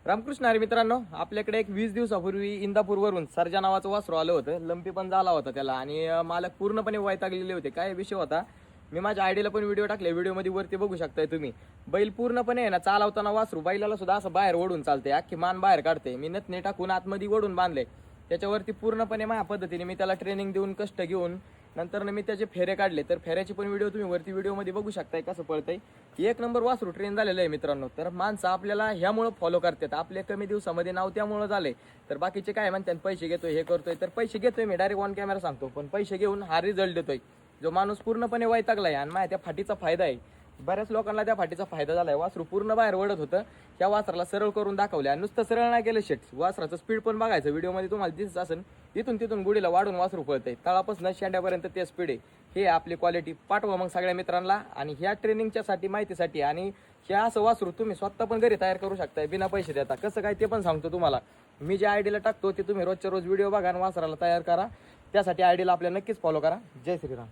रामकृष्ण हरी मित्रांनो, आपल्याकडे एक 20 दिवसापूर्वी इंदापूरवरून सर्जा नावाचं वासरू आलं होतं. लंपी पण झाला होता त्याला आणि मालक पूर्णपणे वैतागलेले होते. काय विषय होता, मी माझ्या आयडीला पण व्हिडिओ टाकले. व्हिडिओमध्ये वरती बघू शकताय तुम्ही. बैल पूर्णपणे आहे ना चालवताना वासरू बैलाला सुद्धा असं बाहेर ओढून चालते, अख्खी मान बाहेर काढते. मी नथने टाकून आतमध्ये ओढून बांधले. त्याच्यावरती पूर्णपणे माझ्या पद्धतीने मी त्याला ट्रेनिंग देऊन कष्ट घेऊन नंतर मी त्याचे फेरे काढले. तर फेऱ्याची पण व्हिडिओ तुम्ही वरती व्हिडिओमध्ये बघू शकताय कसं पळतंय. एक नंबर वासरू ट्रेन झालेलं आहे मित्रांनो. तर माणसं आपल्याला ह्यामुळं फॉलो करतात. आपले कमी दिवसामध्ये नाव त्यामुळं झाले. तर बाकीचे काय म्हणतात पैसे घेतोय हे करतोय, तर पैसे घेतोय मी डायरेक्ट ऑन कॅमेरा सांगतो, पण पैसे घेऊन हा रिझल्ट देतोय. जो माणूस पूर्णपणे वैतागलाय आणि माझ्या त्या फाटीचा फायदा आहे. बऱ्याच लोकांना त्या फाटीचा फायदा झालाय. वासरू पूर्ण बाहेर ओढत होतं, त्या वासराला सरळ करून दाखवले आणि नुसतं सरळ नाही केलं शेट. वासराचं स्पीड पण बघायचं व्हिडिओमध्ये तुम्हाला दिसत असेल. इथून तिथून गुडीला वाढून वासरू पळतंय, तळापासून शेंड्यापर्यंत ते स्पीड आहे. हे आपली क्वालिटी. पाठवा मग सगळ्या मित्रांना. आणि ह्या ट्रेनिंगच्या साठी माहितीसाठी आणि ह्या असं वासरू तुम्ही स्वतः पण घरी तयार करू शकताय बिना पैसे देता. कसं काय ते पण सांगतो तुम्हाला. मी जे आयडीला टाकतो ते तुम्ही रोजच्या रोज व्हिडिओ बघा आणि वासराला तयार करा. त्यासाठी आयडीला आपल्याला नक्कीच फॉलो करा. जय श्रीराम.